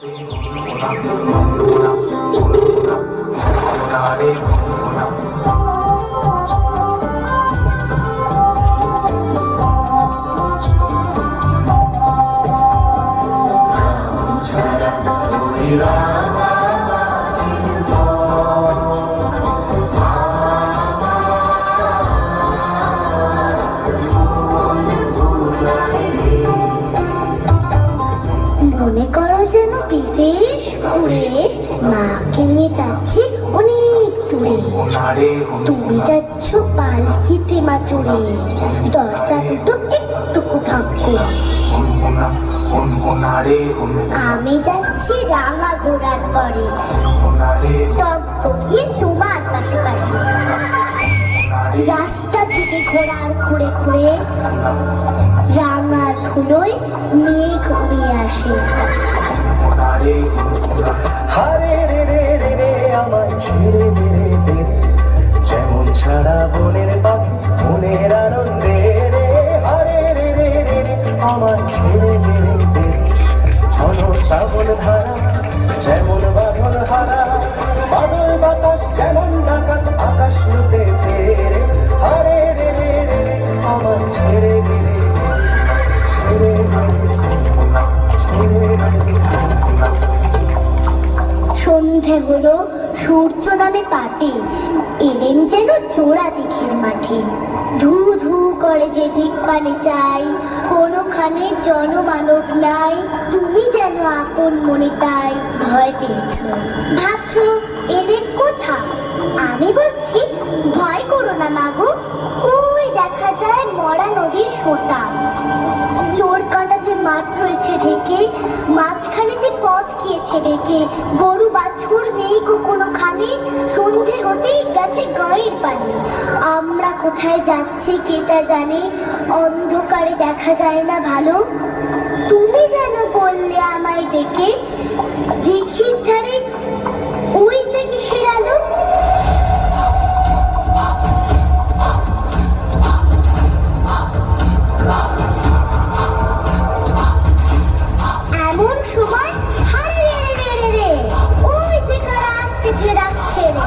মনে করো যেন বিদেশ ঘুরে মাকে নিয়ে যাচ্ছি অনেক দূরে। তুমি যাচ্ছ পালকিতে মা চড়ে, দরজা দুটো একটুকু ফাঁক করে। আমি যাচ্ছি রাঙা ঘোড়ার পরে, টকবকিয়ে তোমার পাশে পাশে। রাস্তা থেকে ঘোড়ার ঘুরে ঘুরে রাঙা ধুলোয় মেঘ উড়ে আসে। হারে রে রে রে রে আমার ছেড়ে দে রে, যেমন ছাড়া বনের পাখি মনের আনন্দে রে। হারে রে রে রে রে আমার ছেড়ে দে রে, ঘন শ্রাবণ ধারা যেমন বাঁধন হারা, বাদল বাতাস যেমন ডাকাত আকাশ লুটে রে। হারে রে রে রে আমার ছেড়ে দে রে, ছেড়ে দে ছেড়ে দে। সন্ধে হলো, সূর্য নামে পাটে, এলেন যেন চোরা দিঘির মাঠে। ধু ধু করে যে দিক পানে চাই, কোনোখানে জনমানব নাই। তুমি যেন আপন মনে তাই ভয় পেয়েছ, ভাবছো এলেন কোথা। আমি বলছি ভয় করো না মাগো, ওই দেখা যায় মরা নদীর সোতা। চোর কাঁটা যে মাঠ রয়েছে ঢেকে, মাঝখানেতে পথ গিয়েছে বেঁকে। গরু বাছুর নেই গো কোনোখানে, সন্ধে হতেই গেছে গাঁয়ের পানে। আমরা কোথায় যাচ্ছি কে তা জানে, অন্ধকারে দেখা যায় না ভালো। তুমি যেন বললে আমায় ডেকে, দিঘির ধারে ওই যে কিসের আলো। এমন সময় হারে রে রে রে, ওই যে কারা আসতেছে ডাকছে রে।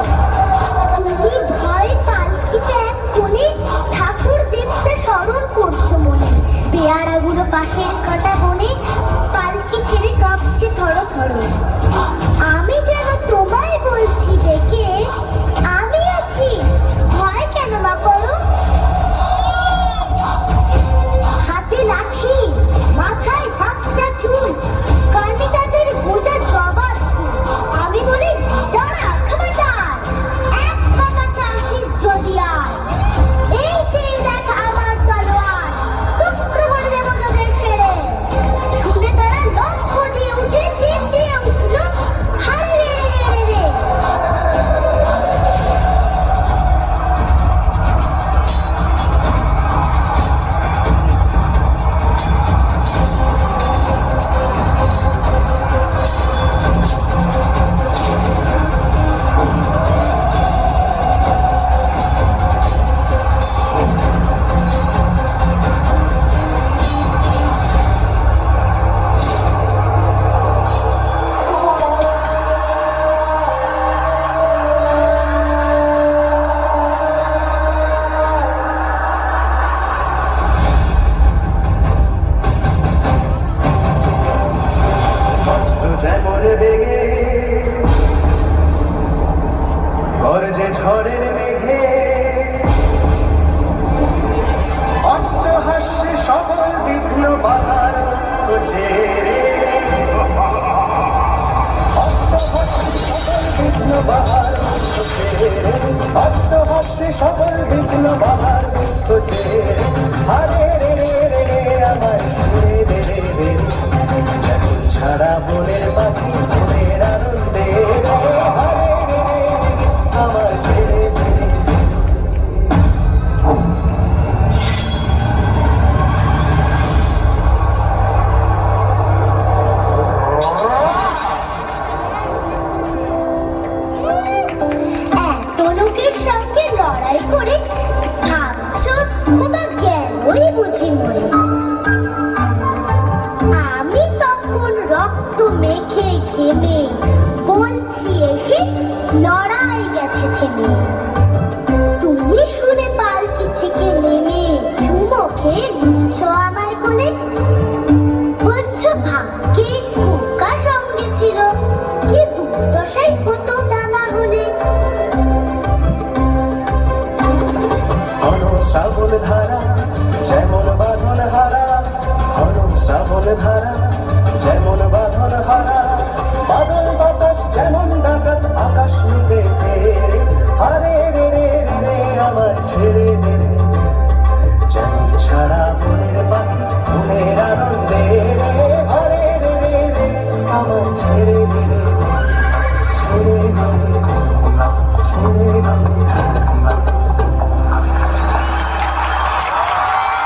তুমি ভয় পালকিতে এক কোণে ঠাকুর দেখতে স্মরণ করছো মনে। পেয়ারাগুলো পাশের কাটা বনে, পালকি ছেড়ে কাঁপছে থরো থরো। আমি যেন তোমায় বলছি ডেকে, আমি আছি, ভয় কেন মা করো। হাতে লাঠি, মাথায় ঝাপটা চুল, কানে তাদের গোজা জবাব। আমি বলি দাঁড়া খবরদার, এক পা কাছে আসিস যদি আর। এই যে দেখ আমার তলোয়ার, টুকরো করে দেবো তোদের সেরে। শুনে তারা লক্ষ্য দিয়ে উঠে চেঁচিয়ে উঠল, হারে রে রে রে রে। যেমন বেগে গর্জে ঝড়ের মেঘে, অট্টহাস্যে সকল বিঘ্ন বাধার খোঁজে। অট্টহাস্যে সকল বিঘ্ন বাধার খোঁজে, অট্টহাস্যে সকল বিঘ্ন বাধার খোঁজে। হারে রে রে রে রে আমার ছেড়ে দে রে রে, যেমন ছাড়া বনের পাখি মনের আনন্দে রে। হারে রে রে আমার ছেড়ে দে রে। এত লোকের সঙ্গে লড়াই করে ভাবছো খোকা গেলই বুঝি মরে। আমি তখন রক্ত মেখে ঘেমে বলছি এসে লড়াই গেছে থেমে। তুমি শুনে পালকি থেকে নেমে চুমো খেয়ে নিচ্ছ আমায় কোলে, বলছো ভাগ্যে খোকা সঙ্গে ছিল, কি দুর্দশাই হতো তা না হলে। ঘন শ্রাবণ ধারা যেমন বাঁধন হারা, ঘন শ্রাবণ ধারা যেমন বাঁধন হারা, বাদল বাতাস যেমন ডাকাত আকাশ লুটে ফেরে, হারে রে রে রে রে আমায় ছেড়ে দে রে, যেমন ছাড়া বনের পাখি